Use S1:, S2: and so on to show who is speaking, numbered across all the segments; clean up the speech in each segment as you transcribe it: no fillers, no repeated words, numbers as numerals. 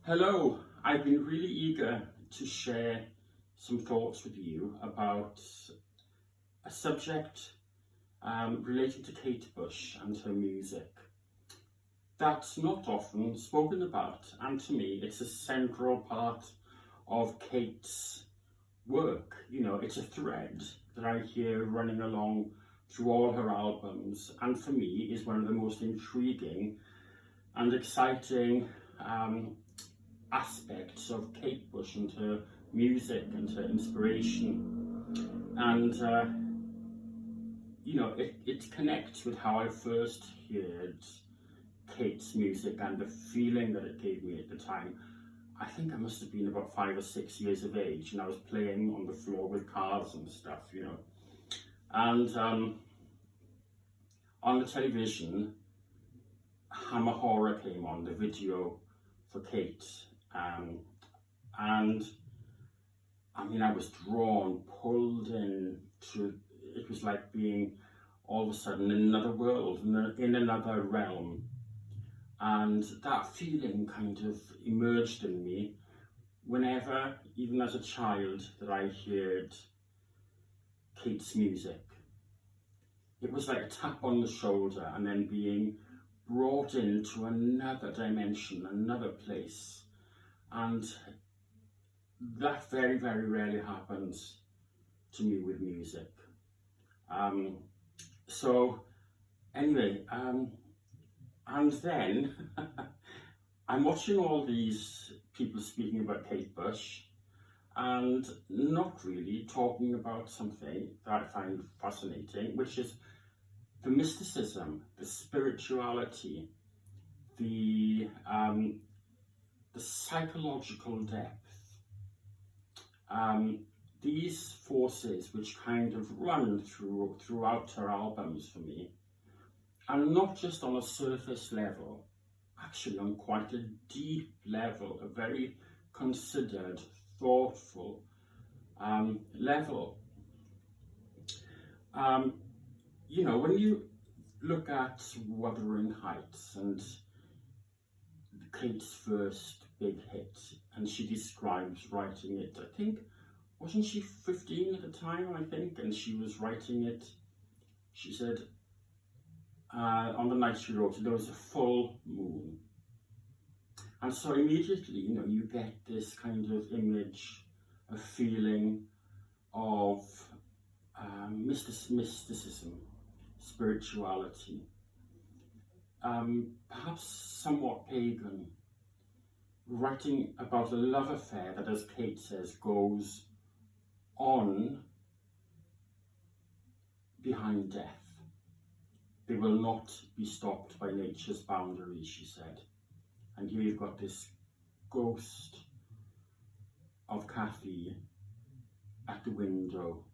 S1: Hello, I've been really eager to share some thoughts with you about a subject related to Kate Bush and her music that's not often spoken about, and to me it's a central part of Kate's work. You know, it's a thread that I hear running along through all her albums, and for me is one of the most intriguing and exciting aspects of Kate Bush and her music and her inspiration. And it connects with how I first heard Kate's music and the feeling that it gave me at the time. I think I must have been about 5 or 6 years of age, and I was playing on the floor with cars and stuff, you know. And on the television, Hammer Horror came on, the video for Kate. And I mean, I was drawn, pulled in to, it was like being all of a sudden in another world, in another realm. And that feeling kind of emerged in me whenever, even as a child, that I heard Kate's music. It was like a tap on the shoulder and then being brought into another dimension, another place. And that very, very rarely happens to me with music. So anyway, and then I'm watching all these people speaking about Kate Bush and not really talking about something that I find fascinating, which is the mysticism, the spirituality, the psychological depth. These forces which kind of run throughout her albums for me, and not just on a surface level, actually on quite a deep level, a very considered, thoughtful level. You know, when you look at Wuthering Heights and Kate's first big hit, and she describes writing it, I think, wasn't she 15 at the time, I think, and she was writing it, she said, on the night she wrote it, there was a full moon. And so immediately, you know, you get this kind of image, a feeling of mysticism, spirituality, perhaps somewhat pagan, writing about a love affair that, as Kate says, goes on behind death. They will not be stopped by nature's boundaries, she said. And here you've got this ghost of Cathy at the window,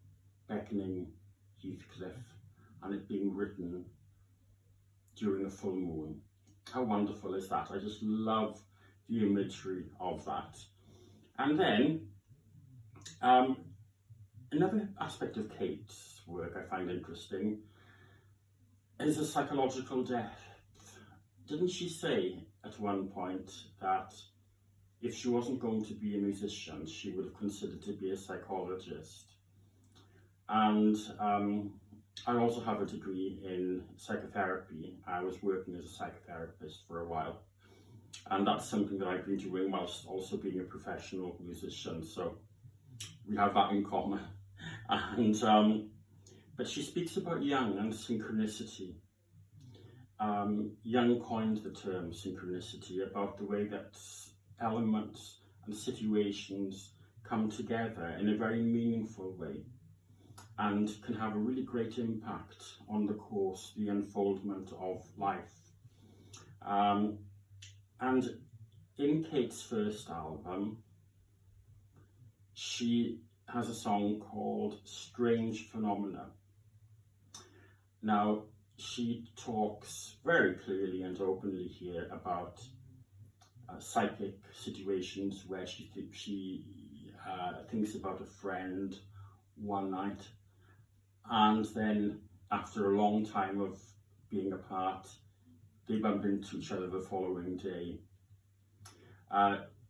S1: beckoning Heathcliff, and it being written during a full moon. How wonderful is that? I just love the imagery of that. And then another aspect of Kate's work I find interesting is the psychological depth. Didn't she say at one point that if she wasn't going to be a musician, she would have considered to be a psychologist? And I also have a degree in psychotherapy. I was working as a psychotherapist for a while, and that's something that I've been doing whilst also being a professional musician, so we have that in common. And but she speaks about Jung and synchronicity. Jung coined the term synchronicity, about the way that elements and situations come together in a very meaningful way and can have a really great impact on the course, the unfoldment of life. And in Kate's first album, she has a song called Strange Phenomena. Now, she talks very clearly and openly here about psychic situations where she thinks about a friend one night, and then after a long time of being apart, they bump into each other the following day.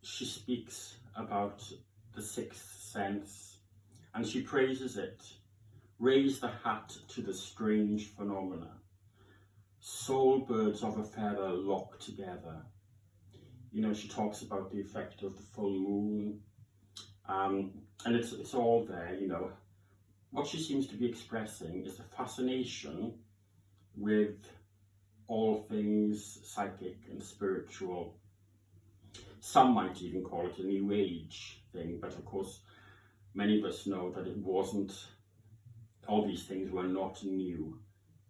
S1: she speaks about the sixth sense, and she praises it. Raise the hat to the strange phenomena. Soul birds of a feather lock together. You know, she talks about the effect of the full moon, and it's all there, you know. What she seems to be expressing is a fascination with all things psychic and spiritual. Some might even call it a new age thing, but of course many of us know that it wasn't. All these things were not new.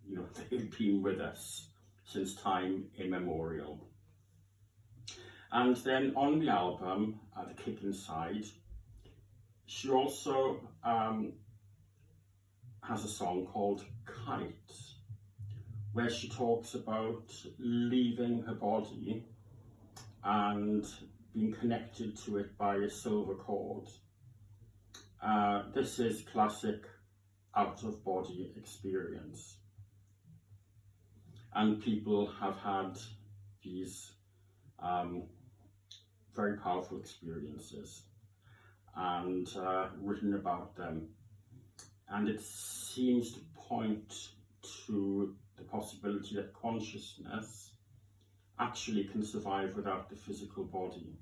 S1: You know, they've been with us since time immemorial. And then on the album, The Kick Inside, she also has a song called Kite, where she talks about leaving her body and being connected to it by a silver cord. This is classic out-of-body experience. And people have had these very powerful experiences and written about them. And it seems to point to the possibility that consciousness actually can survive without the physical body.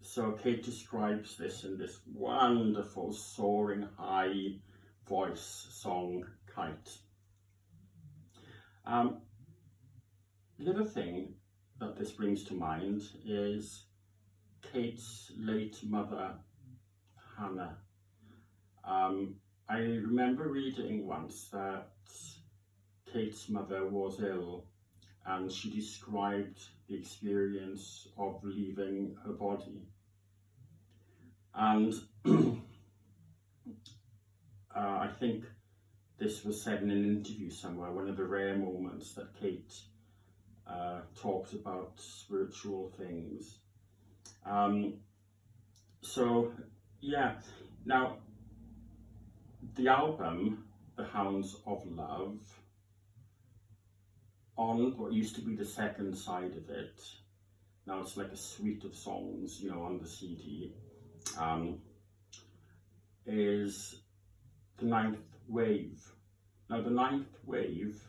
S1: So Kate describes this in this wonderful soaring high voice song, Kite. The other thing that this brings to mind is Kate's late mother, Hannah. I remember reading once that Kate's mother was ill, and she described the experience of leaving her body. And I think this was said in an interview somewhere, one of the rare moments that Kate talks about spiritual things. So, yeah. Now, the album, The Hounds of Love, on what used to be the second side of it, now it's like a suite of songs, you know, on the CD, is The Ninth Wave. Now, The Ninth Wave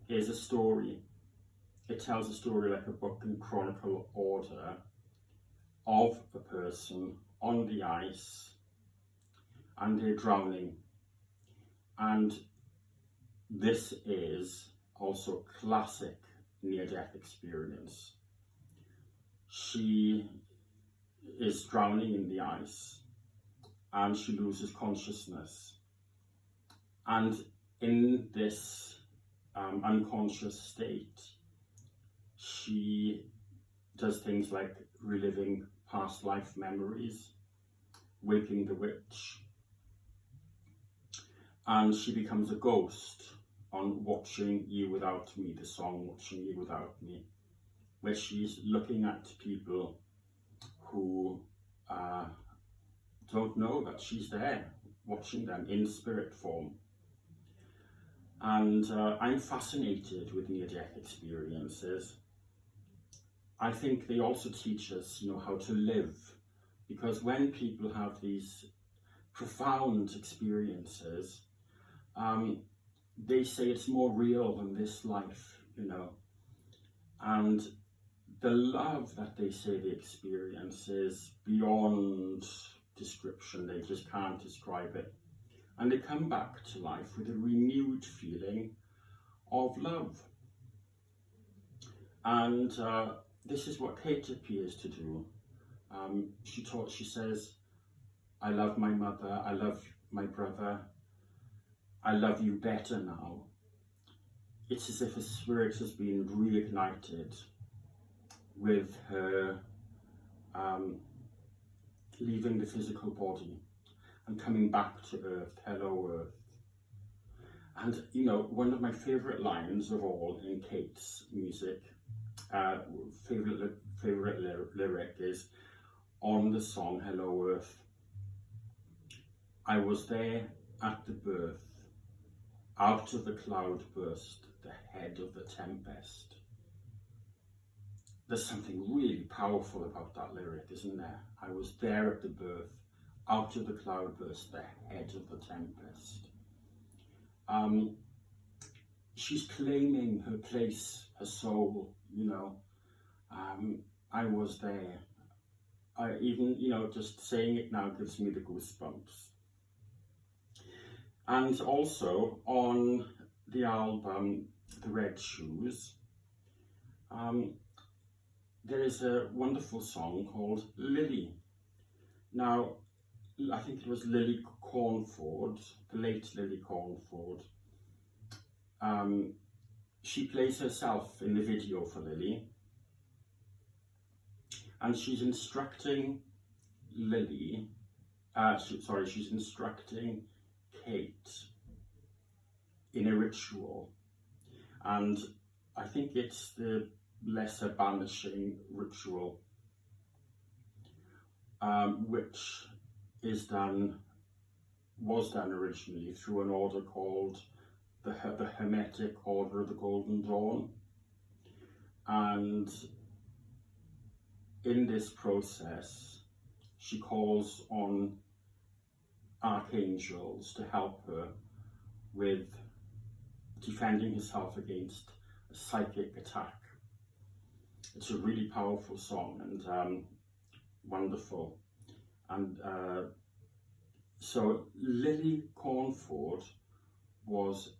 S1: is a story. It tells a story like a book in chronicle order of a person on the ice and they're drowning. And this is also classic near-death experience. She is drowning in the ice and she loses consciousness. And in this unconscious state, she does things like reliving past life memories, waking the witch, and she becomes a ghost on Watching You Without Me, the song Watching You Without Me, where she's looking at people who don't know that she's there, watching them in spirit form. And I'm fascinated with near-death experiences. I think they also teach us, you know, how to live, because when people have these profound experiences, they say it's more real than this life, you know, and the love that they say they experience is beyond description. They just can't describe it, and they come back to life with a renewed feeling of love. And this is what Kate appears to do. She says, I love my mother, I love my brother, I love you better now. It's as if a spirit has been reignited with her leaving the physical body and coming back to Earth. Hello, Earth. And, you know, one of my favourite lines of all in Kate's music, favourite lyric is on the song Hello, Earth. I was there at the birth, out of the cloud burst, the head of the tempest. there's something really powerful about that lyric, isn't there? I was there at the birth, out of the cloudburst, the head of the tempest. She's claiming her place, her soul, you know. I was there. I even, you know, just saying it now gives me the goosebumps. And also on the album, The Red Shoes, there is a wonderful song called Lily. Now, I think it was Lily Cornford, the late Lily Cornford. She plays herself in the video for Lily, and she's instructing she's instructing Kate in a ritual, and I think it's the lesser banishing ritual, which was done originally through an order called the Hermetic Order of the Golden Dawn. And in this process, she calls on archangels to help her with defending herself against a psychic attack. It's a really powerful song and wonderful. And so Lily Cornford was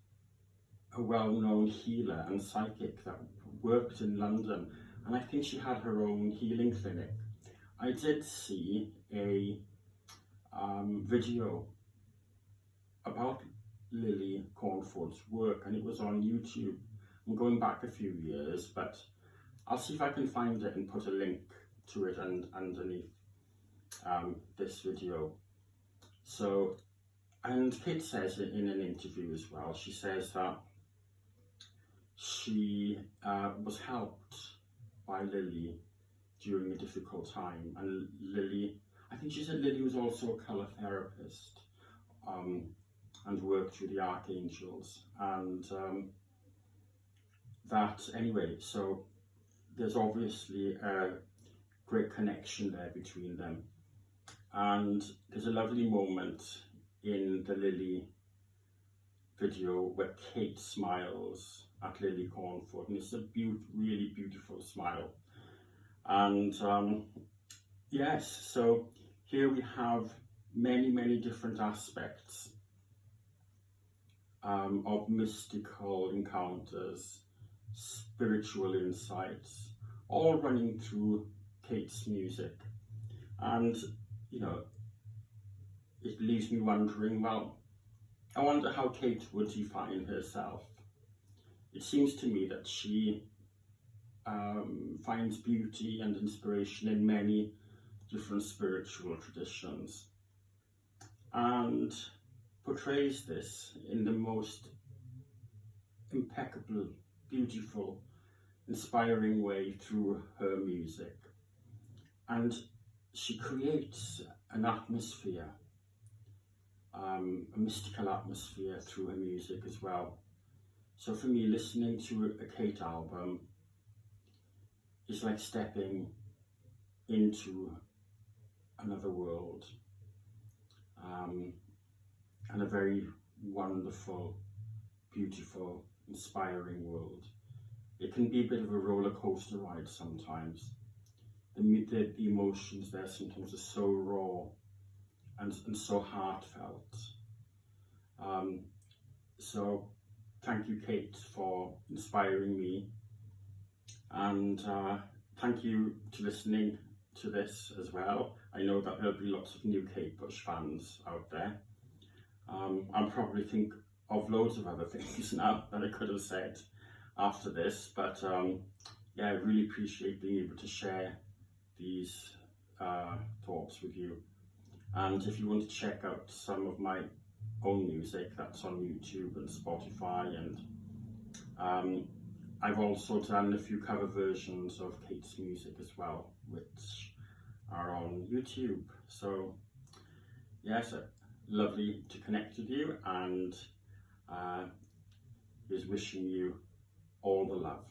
S1: a well-known healer and psychic that worked in London, and I think she had her own healing clinic. I did see a video about Lily Cornford's work, and it was on YouTube. I'm going back a few years, but I'll see if I can find it and put a link to it and underneath this video. So, and Kate says it in an interview as well. She says that she was helped by Lily during a difficult time, and Lily, I think she said Lily was also a colour therapist and worked with the archangels, and that anyway, so there's obviously a great connection there between them. And there's a lovely moment in the Lily video where Kate smiles at Lily Cornford, and it's a really beautiful smile. And yes, so here we have many different aspects of mystical encounters, spiritual insights, all running through Kate's music. And you know, it leaves me wondering, well, I wonder how Kate would define herself. It seems to me that she finds beauty and inspiration in many different spiritual traditions and portrays this in the most impeccable, beautiful, inspiring way through her music. And she creates an atmosphere, a mystical atmosphere through her music as well. So for me, listening to a Kate album is like stepping into another world, and a very wonderful, beautiful, inspiring world. It can be a bit of a roller coaster ride sometimes. The emotions there sometimes are so raw and so heartfelt. So thank you, Kate, for inspiring me, and thank you to listening to this as well. I know that there'll be lots of new Kate Bush fans out there. I'll probably think of loads of other things now that I could have said after this, but yeah, I really appreciate being able to share these thoughts with you. And if you want to check out some of my own music, that's on YouTube and Spotify, and I've also done a few cover versions of Kate's music as well, which are on YouTube. So yes, lovely to connect with you, and is wishing you all the love.